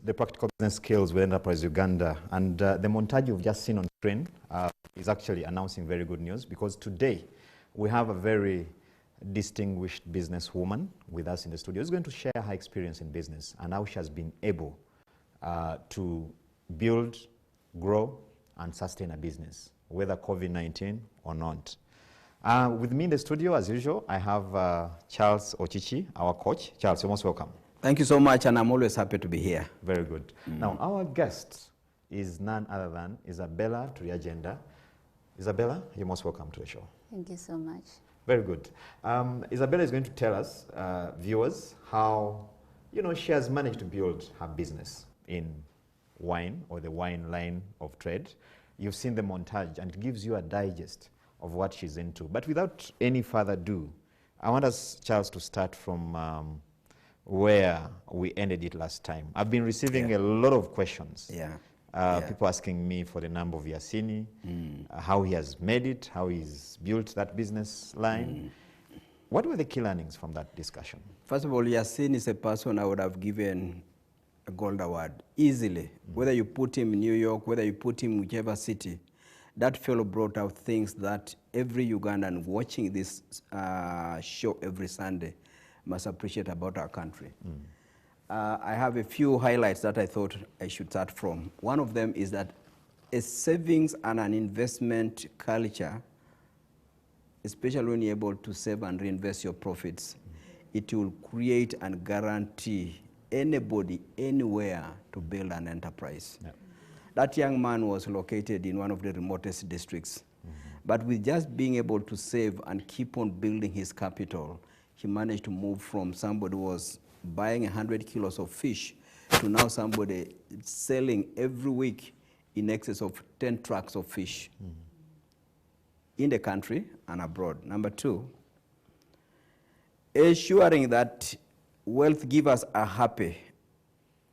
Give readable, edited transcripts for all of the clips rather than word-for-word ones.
the practical business skills with Enterprise Uganda. And the montage you've just seen on screen is actually announcing very good news, because today we have a very distinguished businesswoman with us in the studio who's going to share her experience in business and how she has been able to build, grow, and sustain a business, whether COVID-19 or not. With me in the studio, as usual, I have Charles Ochichi, our coach. Charles, you're most welcome. Thank you so much, and I'm always happy to be here. Very good. Now, our guest is none other than Isabella to the agenda. Isabella, you're most welcome to the show. Thank you so much. Very good. Isabella is going to tell us, viewers, how she has managed to build her business in wine, or the wine line of trade. You've seen the montage, and it gives you a digest of what she's into. But without any further ado, I want us, Charles, to start from where we ended it last time. I've been receiving a lot of questions. People asking me for the number of Yasini, how he has made it, how he's built that business line. What were the key learnings from that discussion? First of all, Yasini is a person I would have given a gold award easily. Whether you put him in New York, whether you put him in whichever city, that fellow brought out things that every Ugandan watching this show every Sunday must appreciate about our country. I have a few highlights that I thought I should start from. One of them is that a savings and an investment culture, especially when you're able to save and reinvest your profits, it will create and guarantee anybody, anywhere, to build an enterprise. That young man was located in one of the remotest districts. But with just being able to save and keep on building his capital, he managed to move from somebody who was buying 100 kilos of fish to now somebody selling every week in excess of 10 trucks of fish in the country and abroad. Number two, ensuring that wealth givers are happy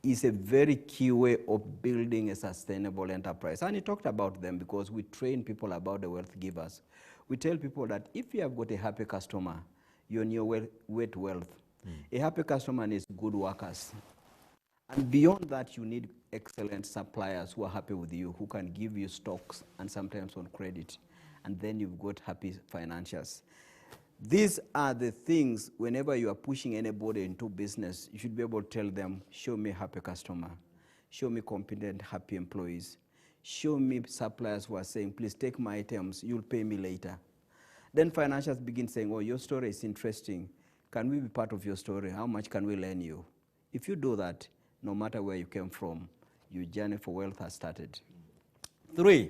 is a very key way of building a sustainable enterprise. And he talked about them because we train people about the wealth givers. We tell people that if you have got a happy customer, you're on your way to wealth. A happy customer needs good workers. And beyond that, you need excellent suppliers who are happy with you, who can give you stocks and sometimes on credit. And then you've got happy financiers. These are the things, whenever you are pushing anybody into business, you should be able to tell them, show me a happy customer, show me competent, happy employees, show me suppliers who are saying, please take my items, you'll pay me later. Then financiers begin saying, oh, your story is interesting. Can we be part of your story? How much can we lend you? If you do that, no matter where you came from, your journey for wealth has started. 3,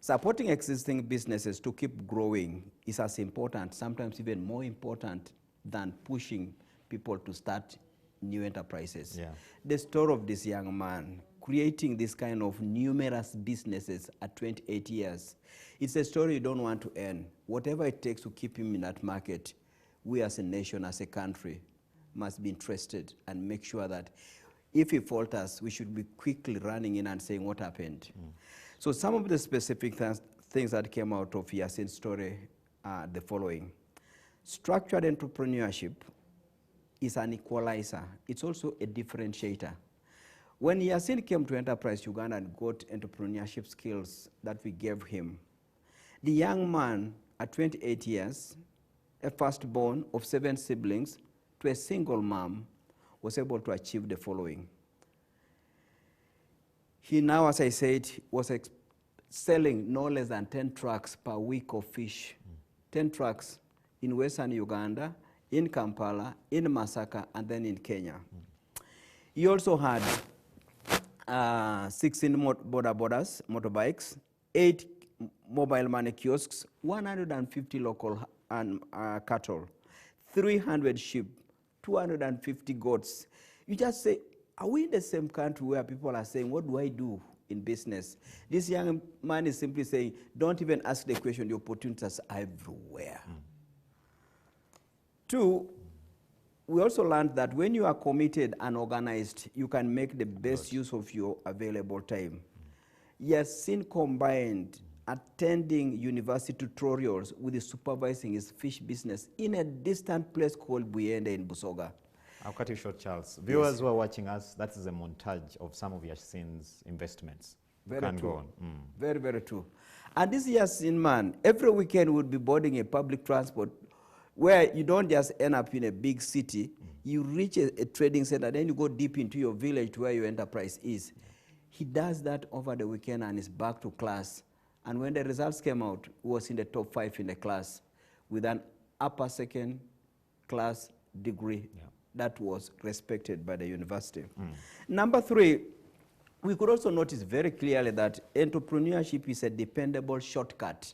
supporting existing businesses to keep growing is as important, sometimes even more important, than pushing people to start new enterprises. The story of this young man creating this kind of numerous businesses at 28 years, it's a story you don't want to end. Whatever it takes to keep him in that market, we as a nation, as a country, must be interested and make sure that if he falters, we should be quickly running in and saying what happened. So some of the specific things that came out of Yasin's story are the following. Structured entrepreneurship is an equalizer. It's also a differentiator. When Yasin came to Enterprise Uganda and got entrepreneurship skills that we gave him, the young man at 28 years, a firstborn of 7 siblings to a single mom, was able to achieve the following. He now, as I said, was selling no less than 10 trucks per week of fish. 10 trucks in Western Uganda, in Kampala, in Masaka, and then in Kenya. He also had 16 bodabodas, motorbikes, 8 mobile money kiosks, 150 local cattle, 300 sheep, 250 goats. You just say, are we in the same country where people are saying, what do I do in business? This young man is simply saying, don't even ask the question, the opportunities are everywhere. 2, we also learned that when you are committed and organized, you can make the best use of your available time. Yasin combined attending university tutorials with supervising his fish business in a distant place called Buyende in Busoga. I'll cut you short, Charles. Viewers who are watching us, that is a montage of some of Yasin's investments. Very Can true. go on. Very, very true. And this Yasin man, every weekend would be boarding a public transport where you don't just end up in a big city, you reach a trading center, then you go deep into your village to where your enterprise is. He does that over the weekend and is back to class. And when the results came out, he was in the top 5 in the class with an upper second class degree that was respected by the university. Number 3, we could also notice very clearly that entrepreneurship is a dependable shortcut.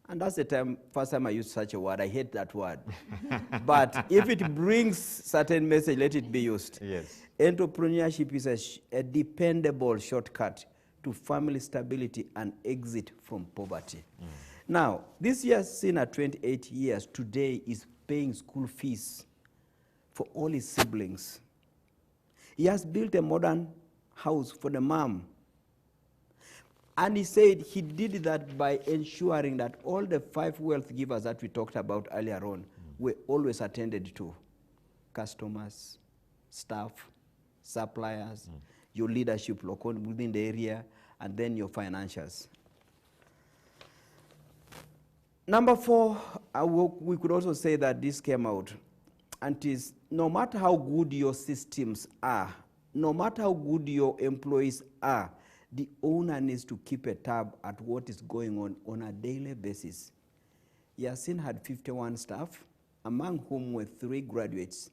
And that's the first time I used such a word. I hate that word. But if it brings certain message, let it be used. Yes. Entrepreneurship is a dependable shortcut to family stability and exit from poverty. Now, this year, seen at 28 years, today is paying school fees for all his siblings. He has built a modern house for the mom. And he said he did that by ensuring that all the 5 wealth givers that we talked about earlier on were always attended to. Customers, staff, suppliers, your leadership local within the area, and then your financials. Number 4, we could also say that this came out, and is no matter how good your systems are, no matter how good your employees are, the owner needs to keep a tab at what is going on a daily basis. Yasin had 51 staff, among whom were 3 graduates.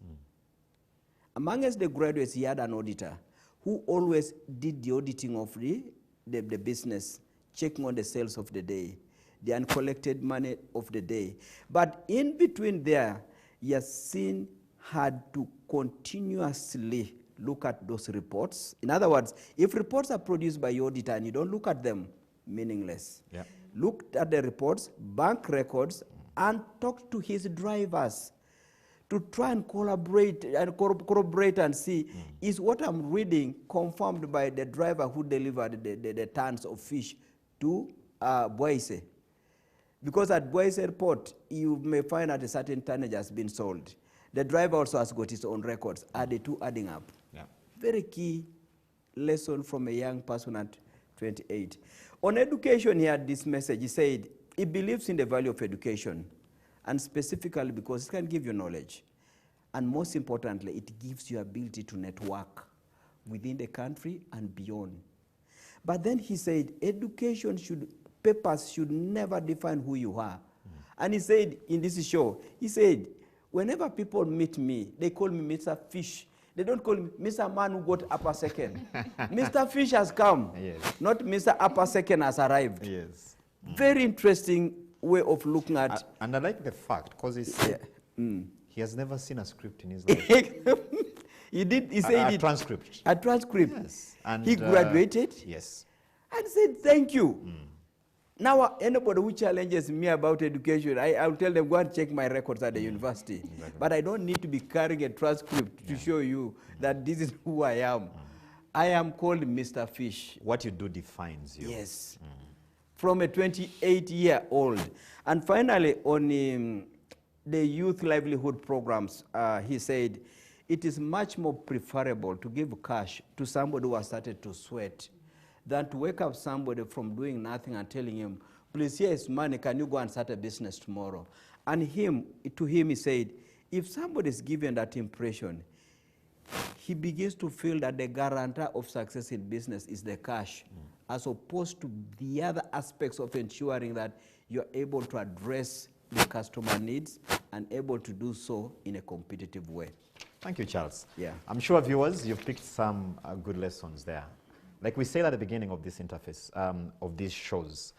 Amongst the graduates, he had an auditor who always did the auditing of the business, checking on the sales of the day, the uncollected money of the day. But in between there, Yasin had to continuously look at those reports. In other words, if reports are produced by your auditor and you don't look at them, meaningless. Look at the reports, bank records, and talk to his drivers to try and collaborate and corroborate and see, is what I'm reading confirmed by the driver who delivered the tons of fish to Boise? Because at Boise Airport, you may find that a certain tonnage has been sold. The driver also has got his own records. Are the two adding up? Very key lesson from a young person at 28. On education, he had this message. He said he believes in the value of education, and specifically because it can give you knowledge. And most importantly, it gives you ability to network within the country and beyond. But then he said papers should never define who you are. And he said in this show, he said, whenever people meet me, they call me Mr. Fish. They don't call me Mr. Man who got upper second. Mr. Fish has come, not Mr. Upper Second has arrived. Very interesting way of looking at. And I like the fact, because he said he has never seen a script in his life. He said a transcript. A transcript. Yes. And he graduated. Yes. And said, thank you. Now, anybody who challenges me about education, I'll tell them, go and check my records at the university. But I don't need to be carrying a transcript to show you that this is who I am. I am called Mr. Fish. What you do defines you. Yes. From a 28-year-old. And finally, on the youth livelihood programs, he said, it is much more preferable to give cash to somebody who has started to sweat than to wake up somebody from doing nothing and telling him, please, here is money, can you go and start a business tomorrow? And to him, he said, if somebody is given that impression, he begins to feel that the guarantor of success in business is the cash, as opposed to the other aspects of ensuring that you're able to address the customer needs and able to do so in a competitive way. Thank you, Charles. I'm sure viewers, you've picked some good lessons there. Like we said at the beginning of this interface, of these shows,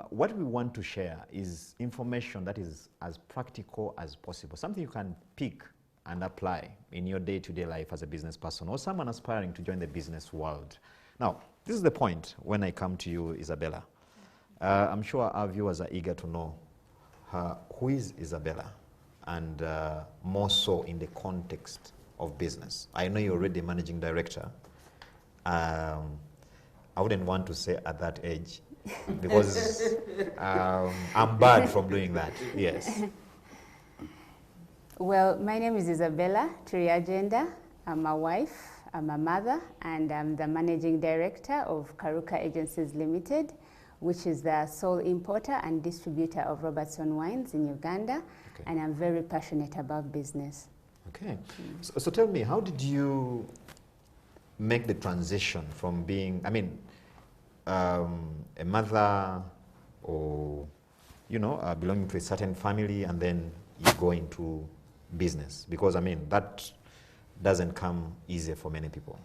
what we want to share is information that is as practical as possible, something you can pick and apply in your day-to-day life as a business person or someone aspiring to join the business world. Now, this is the point when I come to you, Isabella. I'm sure our viewers are eager to know who is Isabella, and more so in the context of business. I know you're already managing director. I wouldn't want to say at that age because I'm bad from doing that. Yes. Well, my name is Isabella Agenda. I'm a wife, I'm a mother, and I'm the managing director of Karuka Agencies Limited, which is the sole importer and distributor of Robertson wines in Uganda. Okay. And I'm very passionate about business. Okay. So tell me, how did you make the transition from being, I mean, a mother or, you know, belonging to a certain family, and then you go into business? Because, I mean, that doesn't come easy for many people.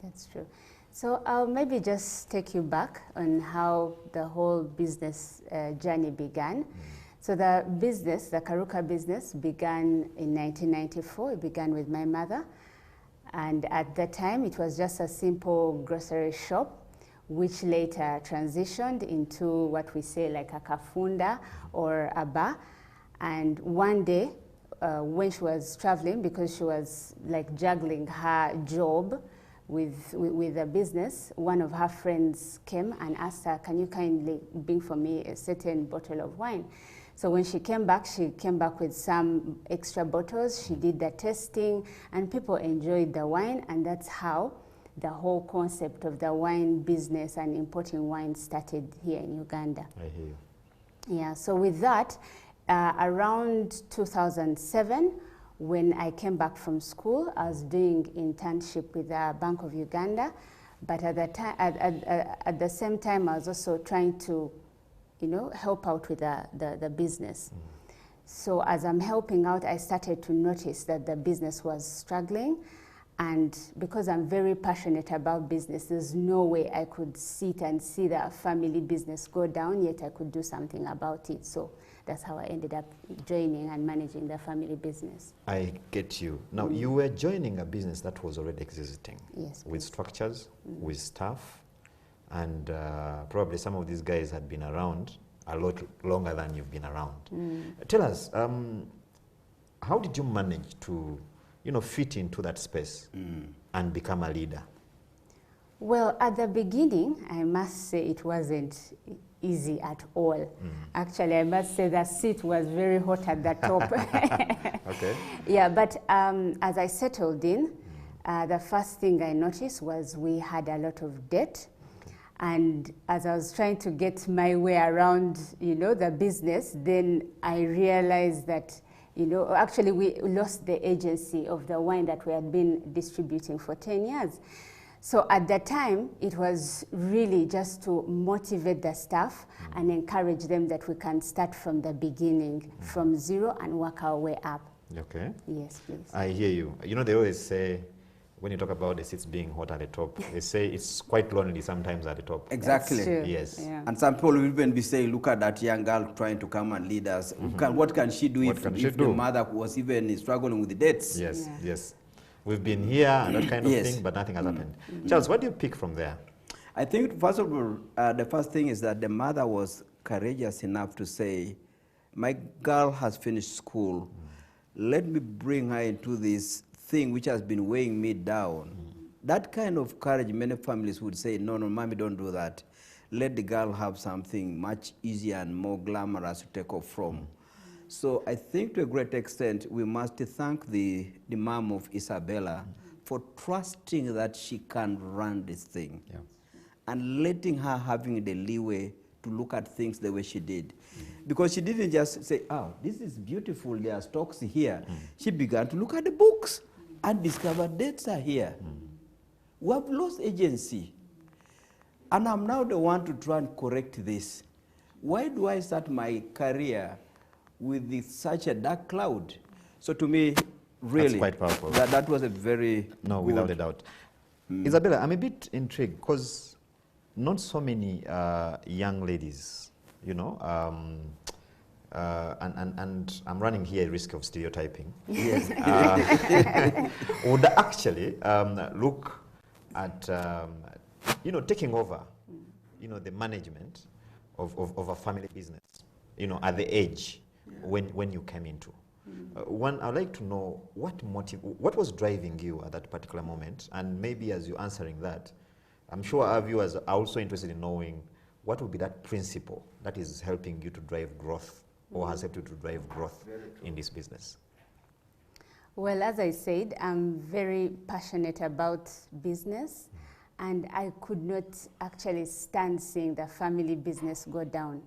That's true. So I'll maybe just take you back on how the whole business journey began. So the business, the Karuka business, began in 1994. It began with my mother. And at that time, it was just a simple grocery shop, which later transitioned into what we say like a kafunda or a bar. And one day, when she was traveling, because she was like juggling her job with the business, one of her friends came and asked her, can you kindly bring for me a certain bottle of wine? So when she came back with some extra bottles. She did the testing, and people enjoyed the wine, and that's how the whole concept of the wine business and importing wine started here in Uganda. I hear you. Yeah, so with that, around 2007, when I came back from school, I was doing internship with the Bank of Uganda, but at the same time, I was also trying to, you know, help out with the business. So as I'm helping out, I started to notice that the business was struggling. And because I'm very passionate about business, there's no way I could sit and see the family business go down, yet I could do something about it. So that's how I ended up joining and managing the family business. I get you. Now, you were joining a business that was already existing. Yes, with please. structures, with staff, and probably some of these guys had been around a lot longer than you've been around. Tell us, how did you manage to, you know, fit into that space and become a leader? Well, at the beginning, I must say it wasn't easy at all. Actually, I must say the seat was very hot at the top. Okay. Yeah, but as I settled in, the first thing I noticed was we had a lot of debt. And as I was trying to get my way around, you know, the business, then I realized that, you know, actually we lost the agency of the wine that we had been distributing for 10 years. So at that time, it was really just to motivate the staff and encourage them that we can start from the beginning, from zero, and work our way up. Okay. Yes, please. I hear you. You know, they always say, when you talk about the seats being hot at the top, they say it's quite lonely sometimes at the top. Exactly. That's true. Yes. Yeah. And some people will even be saying, look at that young girl trying to come and lead us. What can she do if the mother was even struggling with the debts? Yes, Yeah. yes. We've been here and that kind of Yes. thing, but nothing has happened. Charles, what do you pick from there? I think, first of all, the first thing is that the mother was courageous enough to say, my girl has finished school. Let me bring her into this thing which has been weighing me down. That kind of courage, many families would say, no, no, mommy, don't do that. Let the girl have something much easier and more glamorous to take off from. So I think to a great extent, we must thank the mom of Isabella for trusting that she can run this thing. Yeah. And letting her having the leeway to look at things the way she did. Because she didn't just say, oh, this is beautiful, there are stocks here. She began to look at the books and discover debts are here. We have lost agency. And I'm now the one to try and correct this. Why do I start my career with such a dark cloud? So to me, really, That's quite powerful. That was a very No, good. without a doubt. Isabella, I'm a bit intrigued because not so many young ladies, you know, and I'm running here a risk of stereotyping. Yes. Would actually look at, you know, taking over, you know, the management of a family business, you know, at the age when you came into. One, I'd like to know what was driving you at that particular moment, and maybe as you're answering that, I'm sure our viewers are also interested in knowing what would be that principle that is helping you to drive growth or has helped you to drive growth in this business. Well, as I said, I'm very passionate about business, and I could not actually stand seeing the family business go down.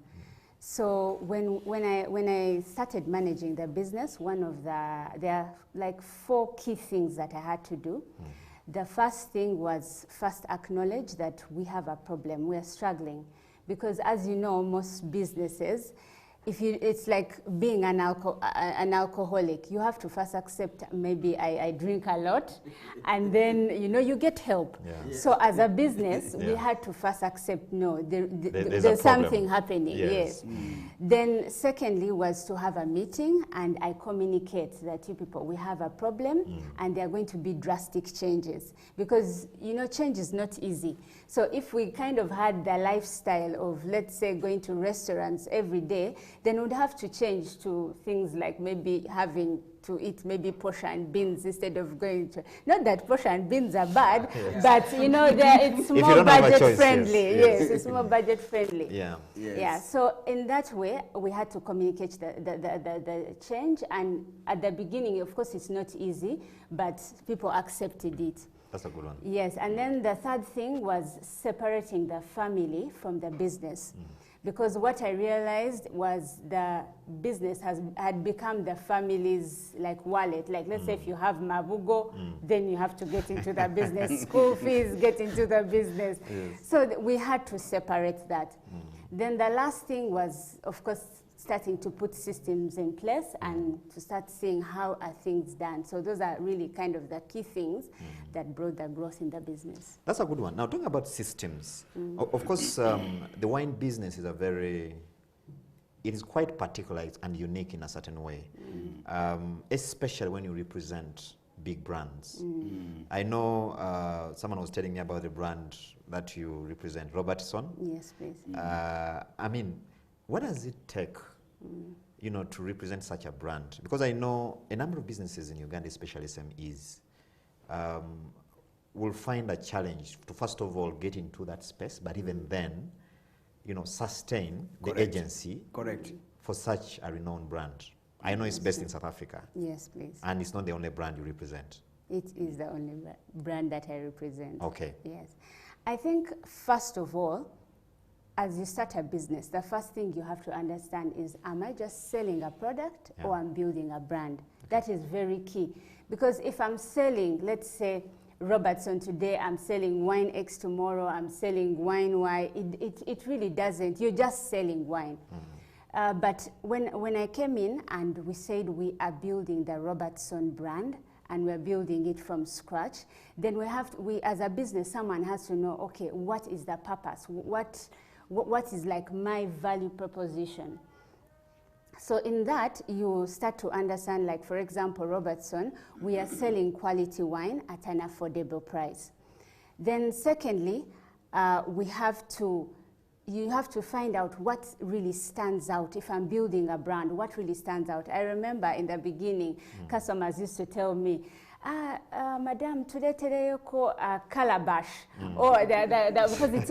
So when I started managing the business, there are like 4 key things that I had to do. The first thing was first acknowledge that we have a problem, we are struggling. Because as you know, most businesses, it's like being an alcoholic. You have to first accept, maybe I drink a lot, and then you get help. Yeah. Yes. So as a business, we Yeah. had to first accept, no, There's there's a problem. something happening. Yes. Yes. Then secondly was to have a meeting, and I communicate that you people, we have a problem, and there are going to be drastic changes, because change is not easy. So if we kind of had the lifestyle of, let's say, going to restaurants every day, then we'd have to change to things like maybe having to eat maybe posha and beans instead of going to, not that posha and beans are bad, but it's more don't have a budget choice, friendly. yes. Yes, it's more budget friendly. Yeah. Yes. Yeah, so in that way, we had to communicate the change, and at the beginning, of course, it's not easy, but people accepted it. That's a good one. Yes, and then the third thing was separating the family from the business. Because what I realized was the business had become the family's like wallet. Like, let's say if you have Mabugo, then you have to get into the business. School fees, get into the business. Yes. So we had to separate that. Then the last thing was, of course, starting to put systems in place and to start seeing how are things done. So those are really kind of the key things that brought the growth in the business. That's a good one. Now, talking about systems, of course, the wine business is it is quite particular and unique in a certain way, especially when you represent big brands. I know someone was telling me about the brand that you represent, Robertson. Yes, please. I mean, what does it take, to represent such a brand? Because I know a number of businesses in Uganda, especially SMEs, will find a challenge to, first of all, get into that space, but even then, sustain the Correct. agency Correct. for such a renowned brand. I know it's based in South Africa, Yes, please. and it's not the only brand you represent. It is the only brand that I represent. Okay. Yes. I think, first of all, as you start a business, the first thing you have to understand is, am I just selling a product or I'm building a brand? That is very key. Because if I'm selling, let's say, Robertson today, I'm selling wine X tomorrow, I'm selling wine Y, it really doesn't. You're just selling wine. But when I came in and we said we are building the Robertson brand, and we're building it from scratch, then we as a business, someone has to know, okay, what is the purpose? What is like my value proposition? So in that, you start to understand, like, for example, Robertson, we are selling quality wine at an affordable price. Then secondly, you have to find out what really stands out. If I'm building a brand, what really stands out? I remember in the beginning, customers used to tell me, Madam, today yoko calabash, or because it's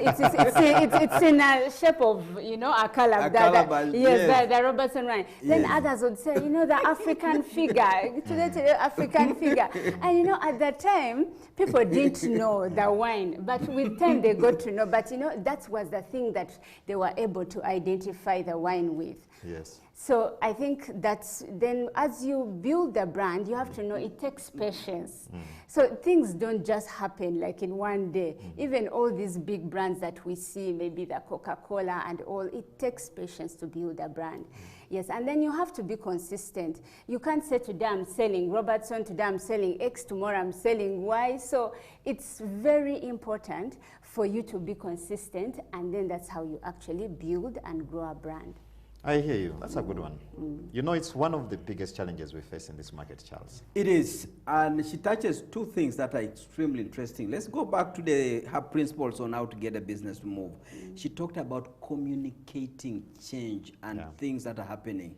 in a shape of a calabash. Yes, the Robertson wine. Then others would say, the African figure. Today African figure. And at that time, people didn't know the wine, but with time they got to know. But that was the thing that they were able to identify the wine with. Yes. So I think that's, then as you build the brand, you have to know it takes patience. So things don't just happen like in one day. Even all these big brands that we see, maybe the Coca-Cola and all, it takes patience to build a brand. Yes, and then you have to be consistent. You can't say today I'm selling Robertson, today I'm selling X, tomorrow I'm selling Y. So it's very important for you to be consistent, and then that's how you actually build and grow a brand. I hear you. That's a good one. It's one of the biggest challenges we face in this market, Charles. It is, and she touches 2 things that are extremely interesting. Let's go back to her principles on how to get a business to move. She talked about communicating change and things that are happening.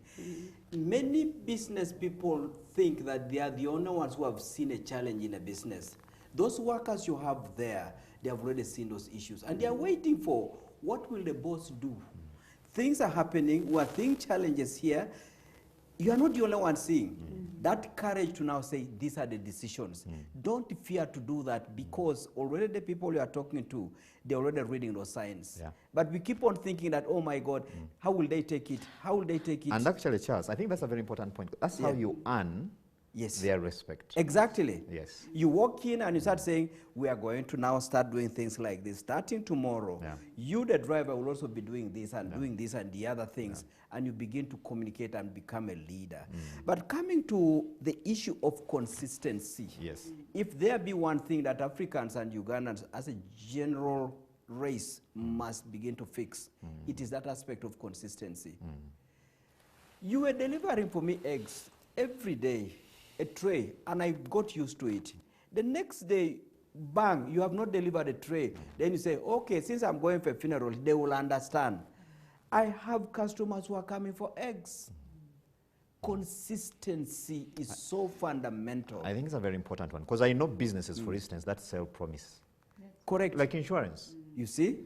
Many business people think that they are the only ones who have seen a challenge in a business. Those workers you have there, they have already seen those issues, and they are waiting for, what will the boss do? Things are happening, we are seeing challenges here. you are not the only one seeing. That courage to now say, these are the decisions. Don't fear to do that, because already the people you are talking to, they're already reading those signs. Yeah. But we keep on thinking that, oh my God, how will they take it? How will they take it? And actually, Charles, I think that's a very important point. That's how you earn their respect. Exactly. Yes. You walk in and you start saying, we are going to now start doing things like this. Starting tomorrow, you, the driver, will also be doing this and doing this and the other things. And you begin to communicate and become a leader. But coming to the issue of consistency, if there be one thing that Africans and Ugandans as a general race must begin to fix, it is that aspect of consistency. You were delivering for me eggs every day, a tray, and I got used to it. The next day, bang, you have not delivered a tray. Then you say, okay, since I'm going for a funeral, they will understand. I have customers who are coming for eggs. Consistency is so fundamental. I think it's a very important one, because I know businesses, for instance, that sell promise. Correct. Like insurance. You see?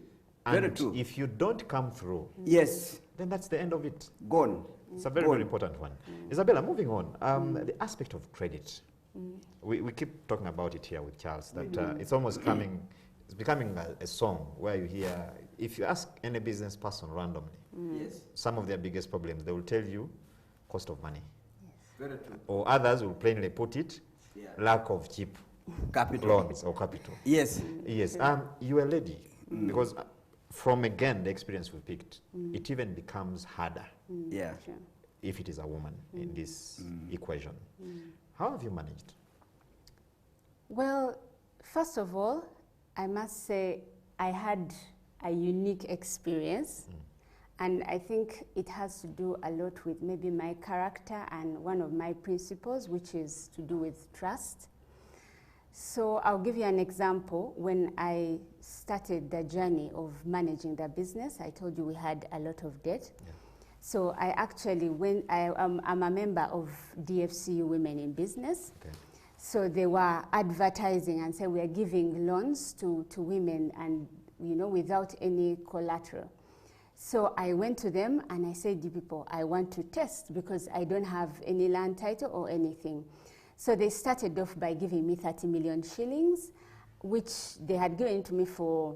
And very true. if you don't come through, yes, then that's the end of it. Gone. It's a very, very important one. Isabella, moving on, the aspect of credit. We keep talking about it here with Charles, that it's almost it's becoming a song where you hear, if you ask any business person randomly, some of their biggest problems, they will tell you cost of money. Very true. Or others will plainly put it, lack of cheap capital loans or capital. Yes. Yes. You're a lady, because from, again, the experience we picked, it even becomes harder if it is a woman in this equation. How have you managed? Well, first of all, I must say I had a unique experience, and I think it has to do a lot with maybe my character and one of my principles, which is to do with trust. So I'll give you an example. When I started the journey of managing the business, I told you we had a lot of debt. So I actually I'm a member of DFCU Women in Business. So they were advertising and said we are giving loans to women, and without any collateral. So I went to them and I said to people, I want to test because I don't have any land title or anything. So they started off by giving me 30 million shillings, which they had given to me for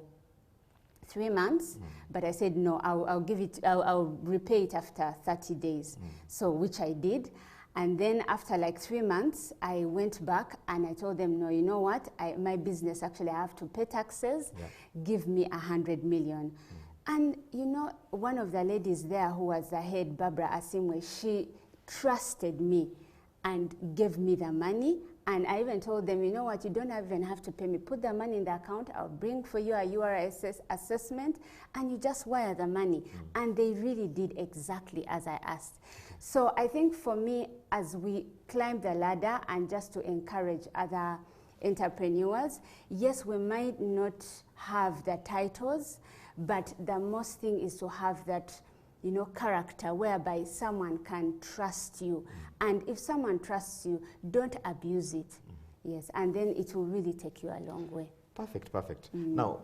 3 months, but I said, no, I'll repay it after 30 days. So, which I did. And then after like 3 months, I went back and I told them, no, you know what? My business, actually, I have to pay taxes. Give me 100 million. And one of the ladies there who was the head, Barbara Asimwe, she trusted me and gave me the money. And I even told them, you know what, you don't even have to pay me. Put the money in the account, I'll bring for you a URSS assessment, and you just wire the money. And they really did exactly as I asked. So I think for me, as we climb the ladder and just to encourage other entrepreneurs, yes, we might not have the titles, but the most thing is to have that character whereby someone can trust you. And if someone trusts you, don't abuse it. Yes, and then it will really take you a long way. Perfect, perfect. Now,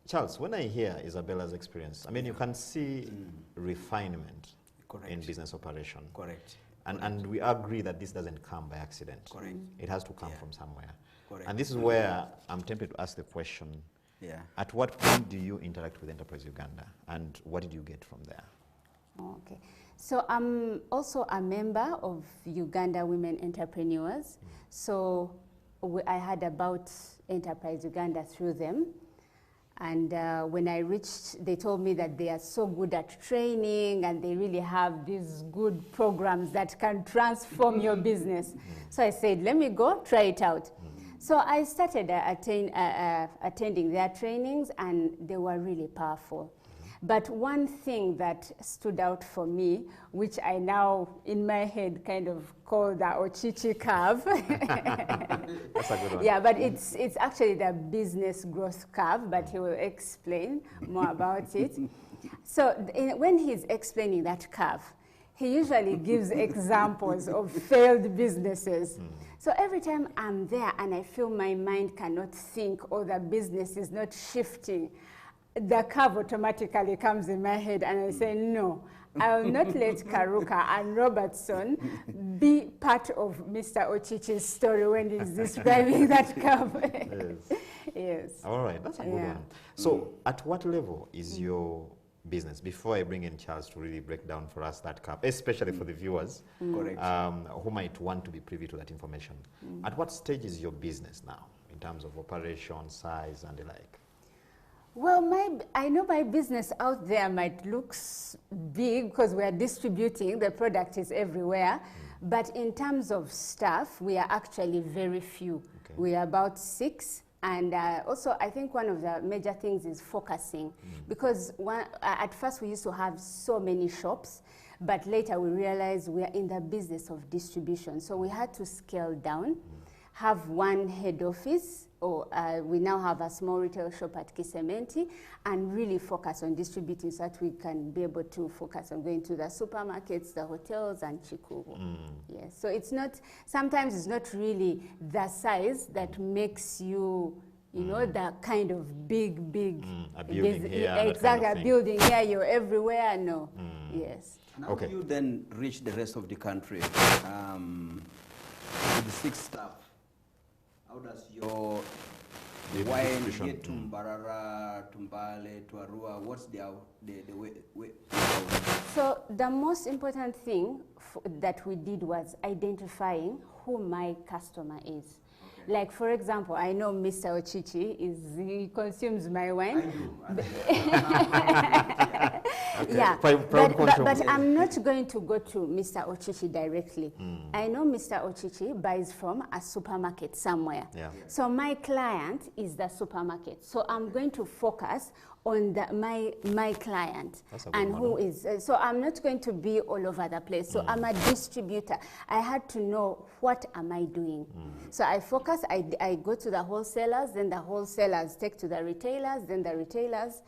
Charles, when I hear Isabella's experience, I mean, you can see refinement in business operation. Correct. And we agree that this doesn't come by accident. Correct. It has to come from somewhere. Correct. And this is where I'm tempted to ask the question, at what point do you interact with Enterprise Uganda, and what did you get from there? Okay, so I'm also a member of Uganda Women Entrepreneurs. So I heard about Enterprise Uganda through them. And when I reached, they told me that they are so good at training and they really have these good programs that can transform your business. So I said, let me go try it out. So I started attending their trainings, and they were really powerful. But one thing that stood out for me, which I now in my head kind of call the Ochichi curve. That's a good one. Yeah, but it's actually the business growth curve, but he will explain more about it. So when he's explaining that curve, he usually gives examples of failed businesses. So every time I'm there and I feel my mind cannot think or the business is not shifting, the curve automatically comes in my head and I say, no, I will not let Karuka and Robertson be part of Mr. Ochichi's story when he's describing that cup. Yes. Yes. All right, that's a good Yeah. one. So at what level is your business, before I bring in Charles to really break down for us that cup, especially for the viewers Correct. who might want to be privy to that information. At what stage is your business now in terms of operation, size, and the like? Well, I know my business out there might look big because we are distributing, the product is everywhere. But in terms of staff, we are actually very few. Okay. We are about 6. And also, I think one of the major things is focusing. Because at first we used to have so many shops, but later we realized we are in the business of distribution. So we had to scale down, have one head office, or we now have a small retail shop at Kisementi, and really focus on distributing so that we can be able to focus on going to the supermarkets, the hotels, and Chikubu. Yes, so it's not, sometimes it's not really the size that makes you, you know, the kind of big A building here, that exactly, kind of a thing. building here, you're everywhere, no. Yes. How Okay. do you then reach the rest of the country with the 6 staff? How does your The wine distribution, get to Mbarara, to Mbale, to Arua? What's the way? So the most important thing that we did was identifying who my customer is. Okay. Like, for example, I know Mr. Ochichi he consumes my wine. I do. Okay. Yeah, Proud but consumer. I'm not going to go to Mr. Ochichi directly. I know Mr. Ochichi buys from a supermarket somewhere. Yeah. So my client is the supermarket. So I'm going to focus on my client That's a good and model. who is. So I'm not going to be all over the place. So I'm a distributor. I had to know what am I doing. So I focus. I go to the wholesalers. Then the wholesalers take to the retailers. Then the retailers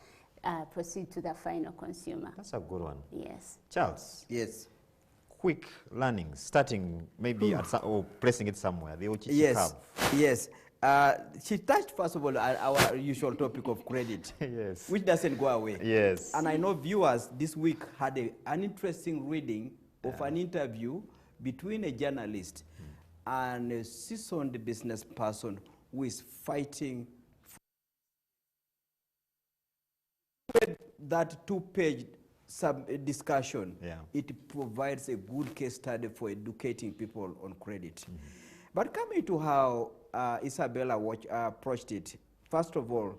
proceed to the final consumer. That's a good one. Yes. Charles, Yes. quick learning, starting maybe at or placing it somewhere, the Ochichi Yes. curve. Yes. She touched, first of all, our usual topic of credit, Yes. which doesn't go away. Yes. And I know viewers this week had an interesting reading of an interview between a journalist and a seasoned business person who is fighting for that 2-page discussion. Yeah. It provides a good case study for educating people on credit. But coming to how Isabella approached it, first of all,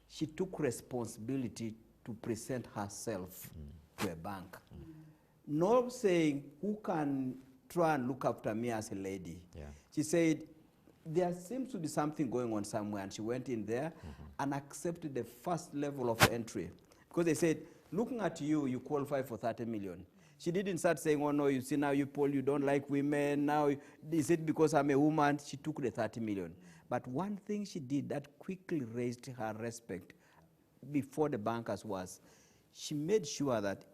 she took responsibility to present herself to a bank. Not saying, who can try and look after me as a lady? Yeah. She said, there seems to be something going on somewhere, and she went in there and accepted the first level of entry. Because they said, looking at you, you qualify for 30 million. She didn't start saying, oh no, you see now you Paul, you don't like women, now is it because I'm a woman? She took the 30 million. But one thing she did that quickly raised her respect before the bankers was, she made sure that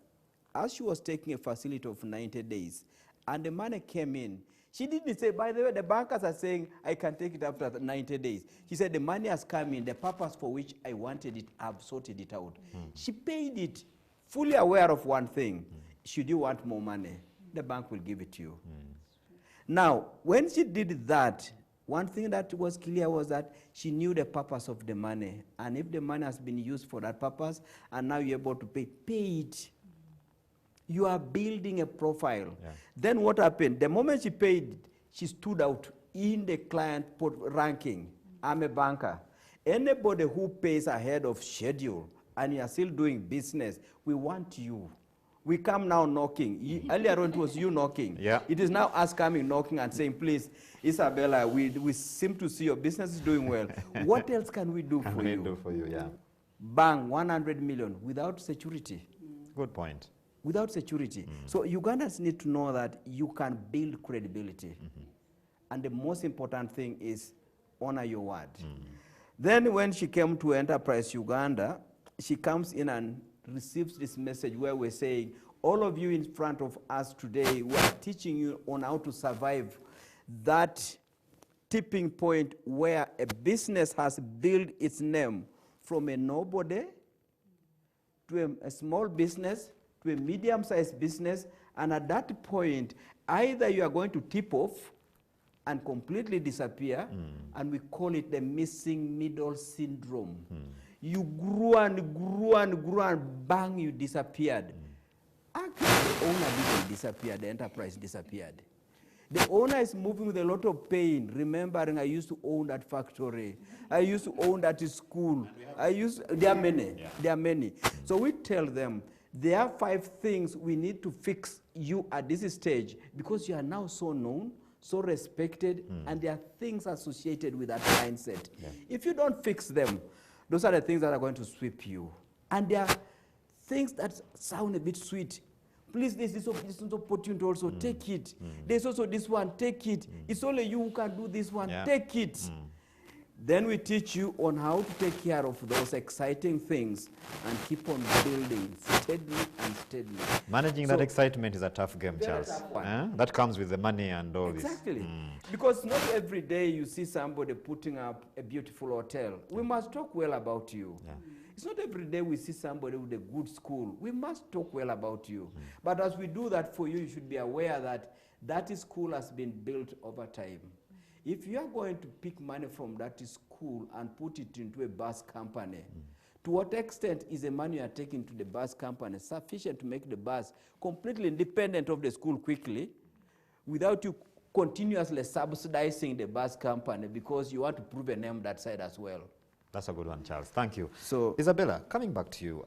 as she was taking a facility of 90 days, and the money came in, she didn't say, by the way, the bankers are saying, I can take it after 90 days. She said, the money has come in, the purpose for which I wanted it, I've sorted it out. She paid it, fully aware of one thing. Should you want more money, the bank will give it to you. Now, when she did that, one thing that was clear was that she knew the purpose of the money. And if the money has been used for that purpose, and now you're able to pay it. You are building a profile. Yeah. Then what happened? The moment she paid, she stood out in the client ranking. I'm a banker. Anybody who pays ahead of schedule and you are still doing business, we want you. We come now knocking. Earlier on it was you knocking. Yeah. It is now us coming knocking and saying, please, Isabella, we seem to see your business is doing well. What else can we do Can for we you? do for you, yeah. Bang, 100 million without security. Good point. Without security. So Ugandans need to know that you can build credibility. And the most important thing is honor your word. Then when she came to Enterprise Uganda, she comes in and receives this message where we're saying, all of you in front of us today, we are teaching you on how to survive that tipping point where a business has built its name from a nobody to a small business to a medium-sized business, and at that point, either you are going to tip off and completely disappear, and we call it the missing middle syndrome. You grew and grew and grew and bang, you disappeared. Actually, the owner didn't disappear, the enterprise disappeared. The owner is moving with a lot of pain, remembering I used to own that factory, I used to own that school, there are many, there are many. So we tell them, there are 5 things we need to fix you at this stage, because you are now so known, so respected, and there are things associated with that mindset. If you don't fix them, those are the things that are going to sweep you. And there are things that sound a bit sweet. Please, there's this opportunity also, take it. There's also this one, take it. It's only you who can do this one, take it. Then we teach you on how to take care of those exciting things and keep on building steadily and steadily. Managing that excitement is a tough game, Charles. That comes with the money and all this. Exactly. Because not every day you see somebody putting up a beautiful hotel. We must talk well about you. It's not every day we see somebody with a good school. We must talk well about you. But as we do that for you, you should be aware that that school has been built over time. If you are going to pick money from that school and put it into a bus company, to what extent is the money you are taking to the bus company sufficient to make the bus completely independent of the school quickly, without you continuously subsidizing the bus company because you want to prove a name that side as well? That's a good one, Charles. Thank you. So, Isabella, coming back to you,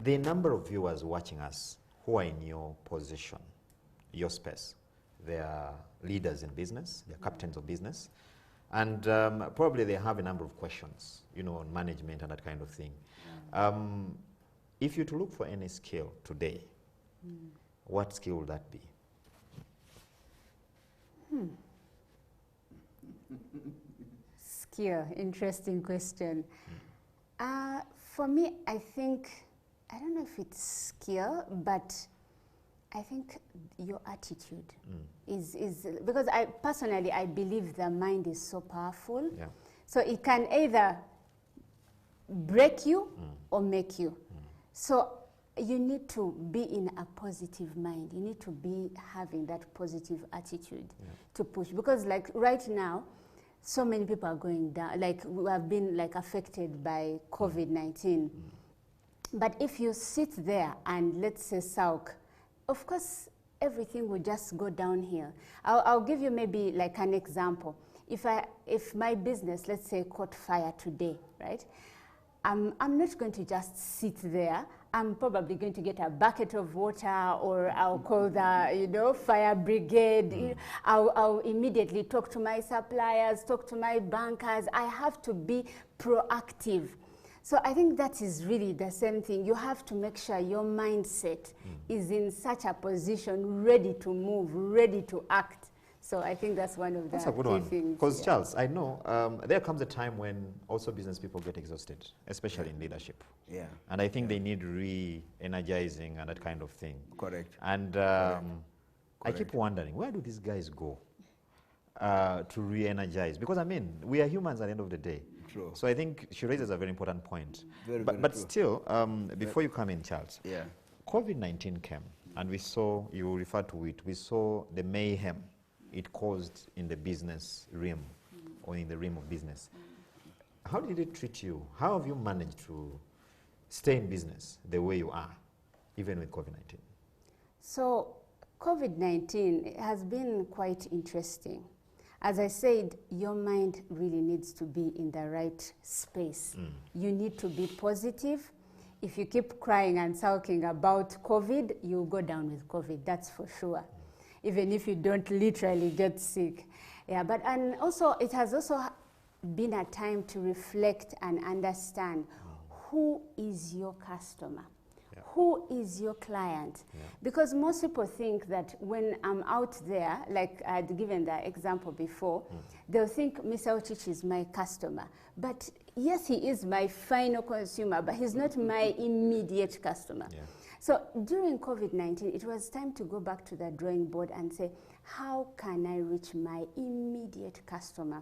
the number of viewers watching us who are in your position, your space, they are leaders in business, they're captains of business, and probably they have a number of questions, you know, on management and that kind of thing. If you to look for any skill today, what skill would that be? Skill, interesting question. For me, I think, I don't know if it's skill, but I think your attitude is because I personally, I believe the mind is so powerful. So it can either break you or make you. So you need to be in a positive mind. You need to be having that positive attitude to push. Because like right now, so many people are going down, like we have been like affected by COVID-19. But if you sit there and let's say sulk, of course, everything will just go downhill. I'll give you maybe like an example. If my business, let's say, caught fire today, right? I'm not going to just sit there. I'm probably going to get a bucket of water, or I'll call the fire brigade. I'll immediately talk to my suppliers, talk to my bankers. I have to be proactive. So I think that is really the same thing. You have to make sure your mindset is in such a position, ready to move, ready to act. So I think that's one of the That's a good key one. things. Because Charles, I know there comes a time when also business people get exhausted, especially in leadership. And I think they need re-energizing and that kind of thing. Correct. And I keep wondering, where do these guys go to re-energize? Because I mean, we are humans at the end of the day. True. So I think she raises a very important point. Very but true. still, before you come in, Charles, Yeah. COVID-19 came, and we saw, you referred to it, we saw the mayhem it caused in the business realm, or in the realm of business. How did it treat you? How have you managed to stay in business the way you are, even with COVID-19? So COVID-19 has been quite interesting. As I said, your mind really needs to be in the right space. You need to be positive. If you keep crying and sulking about COVID, you'll go down with COVID, that's for sure. Even if you don't literally get sick. But and also it has also been a time to reflect and understand who is your customer. Who is your client? Because most people think that when I'm out there, like I'd given the example before, they'll think Mr. Ochich is my customer. But yes, he is my final consumer, but he's not my immediate customer. So during COVID-19, it was time to go back to the drawing board and say, how can I reach my immediate customer?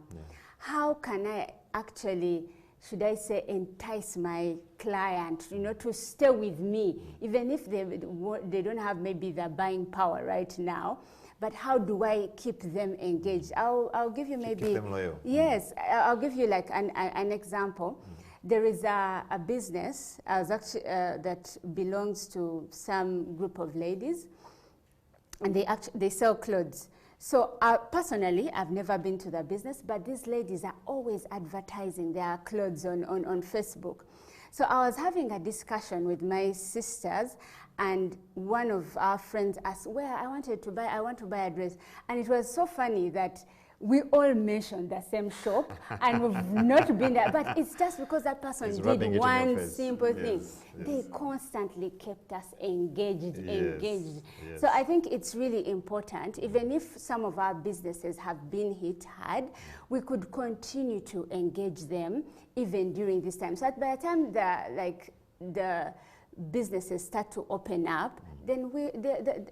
How can I actually should I say, entice my client, you know, to stay with me, even if they don't have maybe the buying power right now. But how do I keep them engaged? I'll give you maybe... Keep them loyal. Yes, I'll give you like an example. There is a business that belongs to some group of ladies, and they sell clothes. So personally, I've never been to the business, but these ladies are always advertising their clothes on Facebook. So I was having a discussion with my sisters, and one of our friends asked, "Where I want to buy a dress." And it was so funny that we all mentioned the same shop and we've not been there, but it's just because that person did one simple thing. They constantly kept us engaged. So I think it's really important, even if some of our businesses have been hit hard, we could continue to engage them even during this time. So that by the time the businesses start to open up, then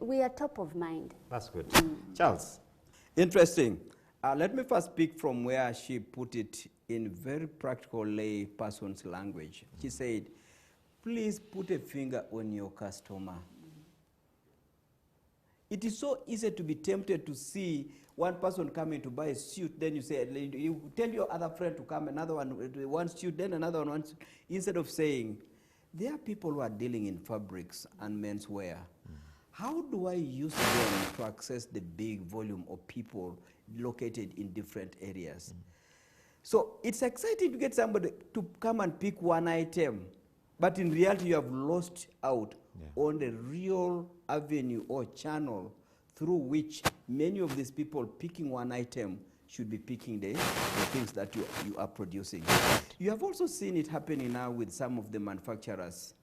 we are top of mind. That's good. Charles? Interesting. Let me first speak from where she put it in very practical lay person's language. She said, please put a finger on your customer. It is so easy to be tempted to see one person coming to buy a suit, then you say, you tell your other friend to come, another one suit, then another one, instead of saying, there are people who are dealing in fabrics and menswear. How do I use them to access the big volume of people located in different areas? So it's exciting to get somebody to come and pick one item, but in reality you have lost out on the real avenue or channel through which many of these people picking one item should be picking the things that you are producing. You have also seen it happening now with some of the manufacturers.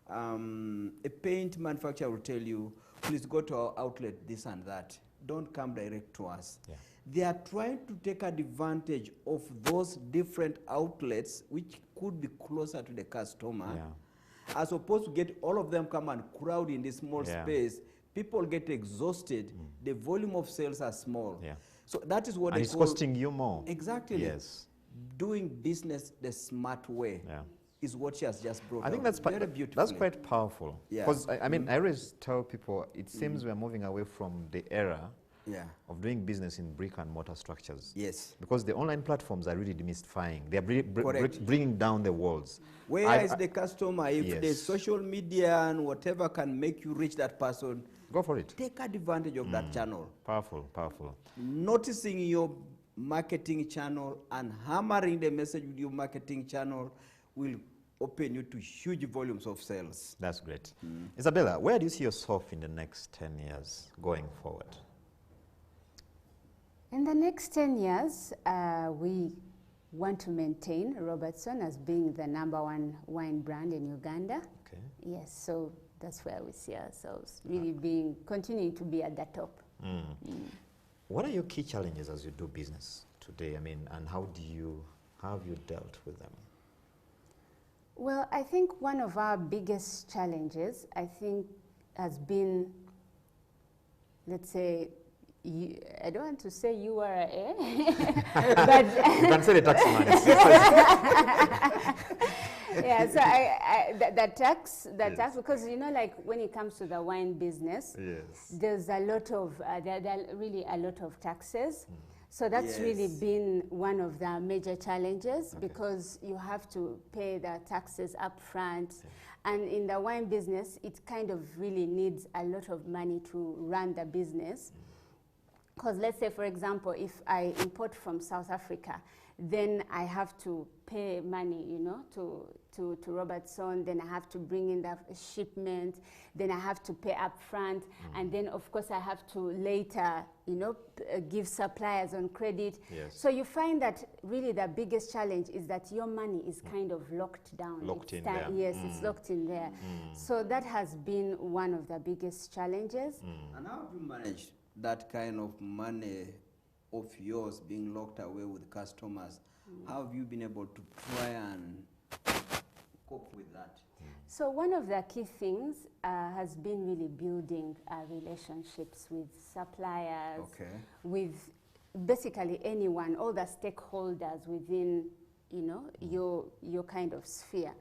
A paint manufacturer will tell you, please go to our outlet, this and that. Don't come direct to us. They are trying to take advantage of those different outlets which could be closer to the customer, as opposed to get all of them come and crowd in this small space. People get exhausted. The volume of sales are small. So that is what it's costing you more. Exactly. Yes. Doing business the smart way is what she has just brought up. I think that's very beautiful. That's quite powerful. Because I mean, I always tell people, it seems we're moving away from the era of doing business in brick and mortar structures. Because the online platforms are really demystifying. They are bringing down the walls. Where is the customer? If the social media and whatever can make you reach that person, go for it. Take advantage of that channel. Powerful, powerful. Noticing your marketing channel and hammering the message with your marketing channel will open you to huge volumes of sales. That's great. Isabella, where do you see yourself in the next 10 years going forward? In the next 10 years, we want to maintain Robertson as being the #1 wine brand in Uganda. Yes, so that's where we see ourselves, really continuing to be at the top. What are your key challenges as you do business today? I mean, and how have you dealt with them? Well, I think one of our biggest challenges, has been, let's say, I don't want to say URA, but you can say the tax money. So the tax, because you know, like when it comes to the wine business, there's a lot of, there are really a lot of taxes. So that's really been one of the major challenges, because you have to pay the taxes up front. And in the wine business, it kind of really needs a lot of money to run the business. Because let's say, for example, if I import from South Africa, then I have to pay money, you know, to Robertson, then I have to bring in the shipment, then I have to pay up front, and then of course I have to later, you know, give suppliers on credit. So you find that really the biggest challenge is that your money is kind of locked down. Locked in there. Yes, it's locked in there. So that has been one of the biggest challenges. And how have you managed that kind of money of yours being locked away with customers? How have you been able to try and cope with that? So one of the key things has been really building relationships with suppliers, with basically anyone, all the stakeholders within, you know, your kind of sphere.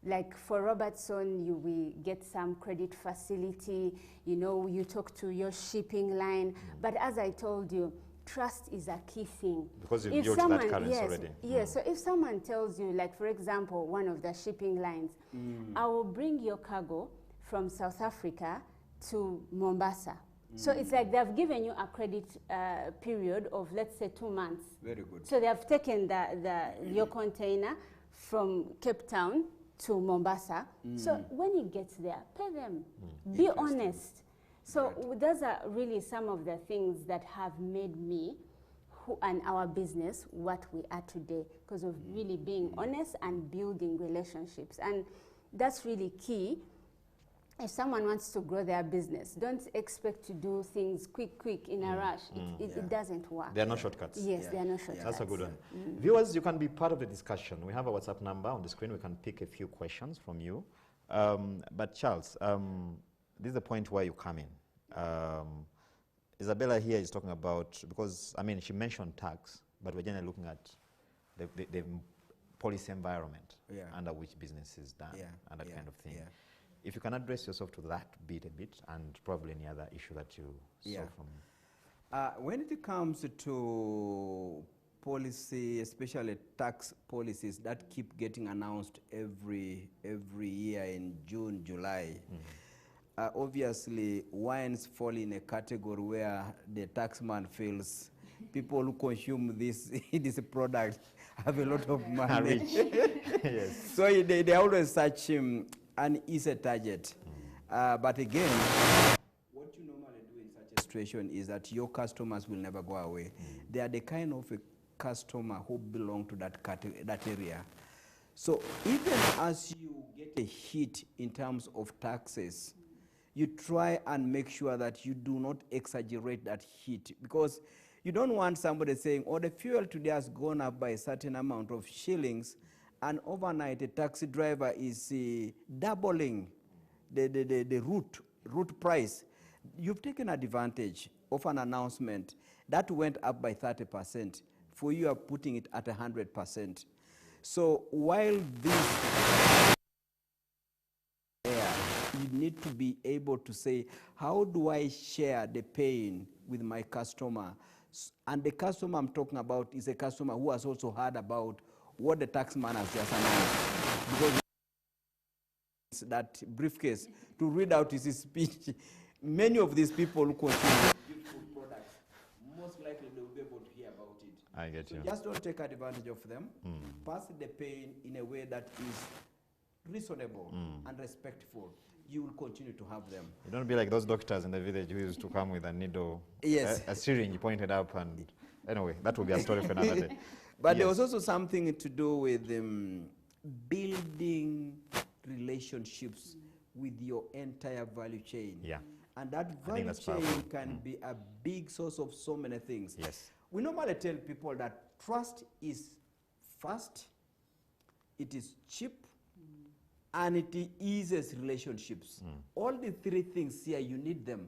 Like for Robertson, we get some credit facility, you know, you talk to your shipping line. But as I told you, trust is a key thing. Because you've built that currency already. Yes, so if someone tells you, like for example, one of the shipping lines, I will bring your cargo from South Africa to Mombasa. So it's like they've given you a credit period of, let's say, 2 months. Very good. So they have taken your container from Cape Town to Mombasa. So when it gets there, pay them. Be honest. So those are really some of the things that have made me and our business what we are today, because of really being honest and building relationships. And that's really key. If someone wants to grow their business, don't expect to do things quick in a rush. It doesn't work. There are no shortcuts. Yes, there are no shortcuts. That's a good one. Viewers, you can be part of the discussion. We have a WhatsApp number on the screen. We can pick a few questions from you. But Charles, this is the point where you come in. Isabella here is talking about, because, I mean, she mentioned tax, but we're generally looking at the policy environment under which business is done and that kind of thing. If you can address yourself to that bit a bit, and probably any other issue that you saw from. When it comes to policy, especially tax policies that keep getting announced every year in June, July, obviously wines fall in a category where the taxman feels people who consume this product have a lot of money. Yes. So they always such an easy target. But again, what you normally do in such a situation is that your customers will never go away. They are the kind of a customer who belong to that area. So even as you get a hit in terms of taxes, you try and make sure that you do not exaggerate that hit, because you don't want somebody saying, oh, the fuel today has gone up by a certain amount of shillings, and overnight a taxi driver is doubling the route price. You've taken advantage of an announcement that went up by 30%. For you are putting it at 100%. So while this you need to be able to say, how do I share the pain with my customer? And the customer I'm talking about is a customer who has also heard about what the taxman has just announced. Because that briefcase to read out his speech, many of these people who consume beautiful products, most likely they will be able to hear about it. I get you. Just don't take advantage of them. Pass the pain in a way that is reasonable and respectful. You will continue to have them. You don't be like those doctors in the village who used to come with a needle, a syringe pointed up, and anyway, that will be a story for another day. But there was also something to do with building relationships with your entire value chain. Yeah. And that value chain can be a big source of so many things. Yes. We normally tell people that trust is fast, it is cheap, and it eases relationships. All the three things here, you need them.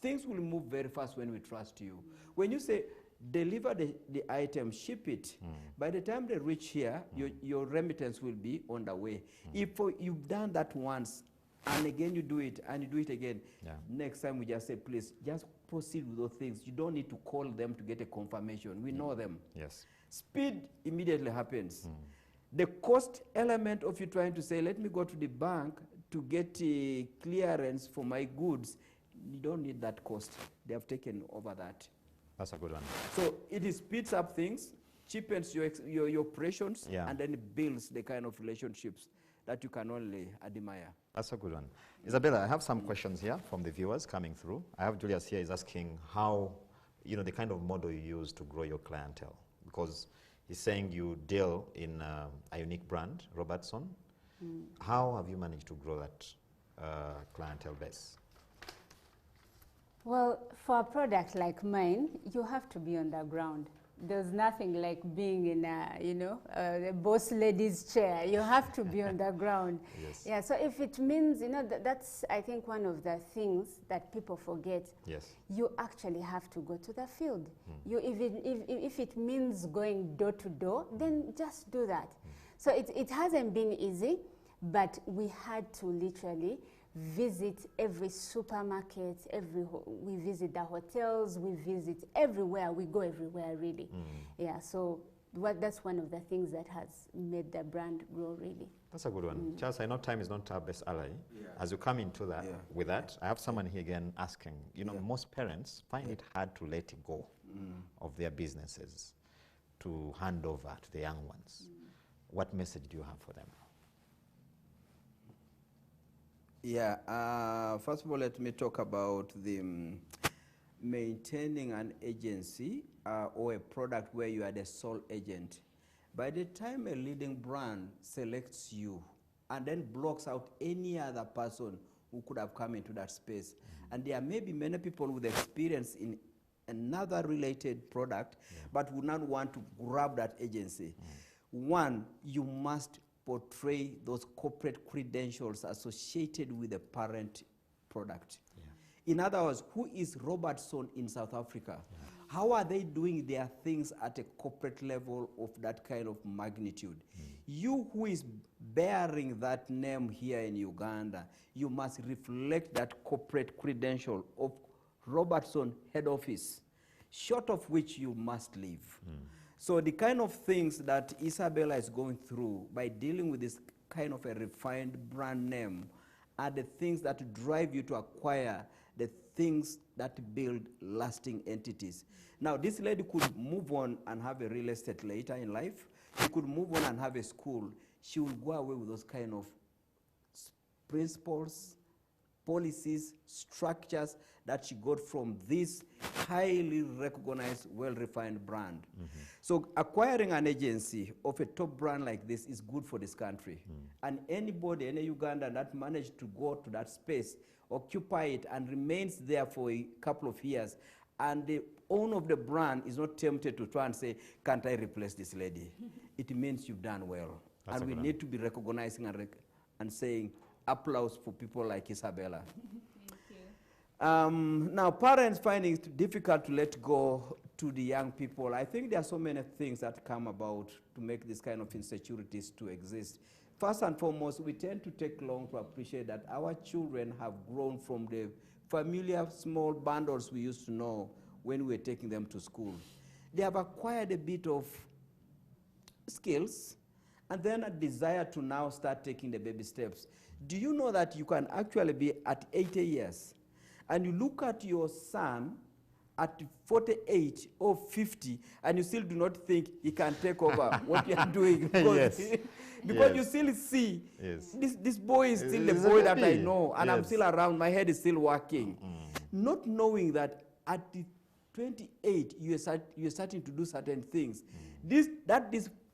Things will move very fast when we trust you. When you say, deliver the item, ship it, by the time they reach here, your remittance will be on the way. If you've done that once, and again you do it, and you do it again, next time we just say, please, just proceed with those things. You don't need to call them to get a confirmation. We know them. Yes. Speed immediately happens. The cost element of you trying to say, let me go to the bank to get a clearance for my goods, you don't need that cost. They have taken over that. That's a good one. So it speeds up things, cheapens your operations, and then it builds the kind of relationships that you can only admire. That's a good one. Isabella, I have some questions here from the viewers coming through. I have Julius here is asking how, the kind of model you use to grow your clientele, because he's saying you deal in a unique brand, Robertson. How have you managed to grow that clientele base? Well, for a product like mine, you have to be on the ground. there's nothing like being in a, the boss lady's chair. You have to be on the ground. Yes. Yeah, so if it means, that's, I think, one of the things that people forget. Yes. You actually have to go to the field. If it means going door to door, then just do that. So it hasn't been easy, but we had to literally visit every supermarket, we visit the hotels, we visit everywhere, we go everywhere really. Yeah, so that's one of the things that has made the brand grow really. That's a good one. Charles, I know time is not our best ally. Yeah. As you come into that, with that, I have someone here again asking, most parents find it hard to let go of their businesses to hand over to the young ones. What message do you have for them? Yeah, first of all, let me talk about the maintaining an agency or a product where you are the sole agent. By the time a leading brand selects you and then blocks out any other person who could have come into that space, and there may be many people with experience in another related product, but would not want to grab that agency. One, you must portray those corporate credentials associated with the parent product. In other words, who is Robertson in South Africa? How are they doing their things at a corporate level of that kind of magnitude? You who is bearing that name here in Uganda, you must reflect that corporate credential of Robertson head office, short of which you must leave. So the kind of things that Isabella is going through by dealing with this kind of a refined brand name are the things that drive you to acquire the things that build lasting entities. Now, this lady could move on and have a real estate later in life. She could move on and have a school. She will go away with those kind of principles, policies, structures that she got from this highly recognized, well-refined brand. So acquiring an agency of a top brand like this is good for this country. And anybody, any Ugandan that managed to go to that space, occupy it, and remains there for a couple of years, and the owner of the brand is not tempted to try and say, can't I replace this lady? It means you've done well. That's and we need to be recognizing and saying, applause for people like Isabella. Now, parents finding it difficult to let go to the young people. I think there are so many things that come about to make this kind of insecurities to exist. First and foremost, we tend to take long to appreciate that our children have grown from the familiar small bundles we used to know when we were taking them to school. They have acquired a bit of skills and then a desire to now start taking the baby steps. Do you know that you can actually be at 80 years and you look at your son at 48 or 50 and you still do not think he can take over what you are doing? Because, because you still see this boy is still the boy that I know, and I'm still around, my head is still working. Not knowing that at the 28 you're starting to do certain things. This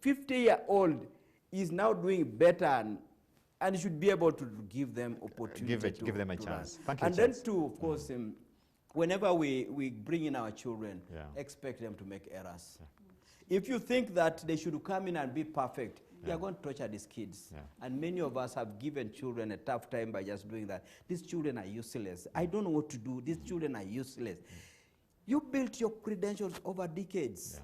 50-year-old is now doing better, and you should be able to give them opportunity. Give them a chance. Thank you, and then too, of course, whenever we bring in our children, expect them to make errors. If you think that they should come in and be perfect, you are going to torture these kids. And many of us have given children a tough time by just doing that. These children are useless. I don't know what to do. These children are useless. You built your credentials over decades.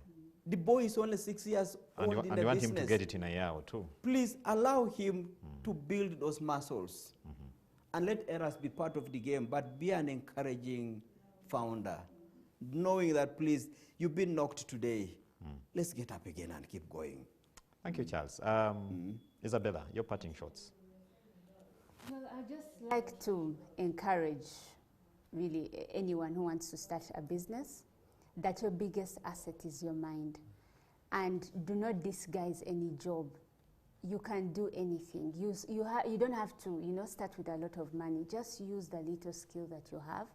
The boy is only 6 years old in the business. And you want him to get it in a year or two. Please allow him to build those muscles. And let errors be part of the game, but be an encouraging founder. Knowing that, please, you've been knocked today. Let's get up again and keep going. Thank you, Charles. Isabella, your parting shots. Well, I'd just like to encourage really anyone who wants to start a business that your biggest asset is your mind. And do not disguise any job. You can do anything. You don't have to start with a lot of money. Just use the little skill that you have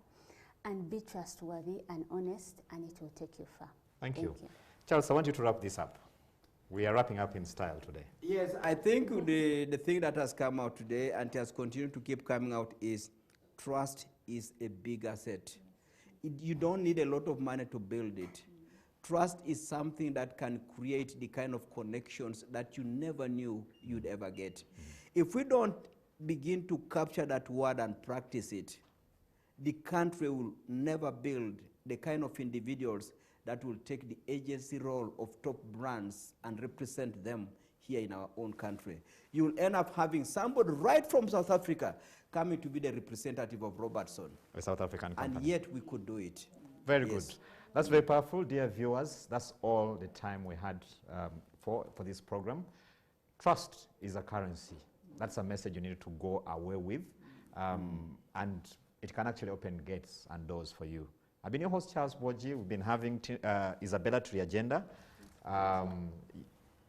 and be trustworthy and honest, and it will take you far. Thank you. Charles, I want you to wrap this up. We are wrapping up in style today. Yes, I think the thing that has come out today and has continued to keep coming out is trust is a big asset. You don't need a lot of money to build it. trust is something that can create the kind of connections that you never knew you'd ever get. If we don't begin to capture that word and practice it, the country will never build the kind of individuals that will take the agency role of top brands and represent them here in our own country. You'll end up having somebody right from South Africa coming to be the representative of Robertson. A South African company. And yet we could do it. Very Yes. good. That's very powerful, dear viewers. That's all the time we had for this program. Trust is a currency. That's a message you need to go away with. And it can actually open gates and doors for you. I've been your host, Charles Boji. We've been having Isabella to the agenda.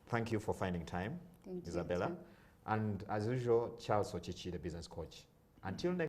Thank you for finding time, Thank you, Isabella. too. And as usual, Charles Ochichi, the business coach. Until next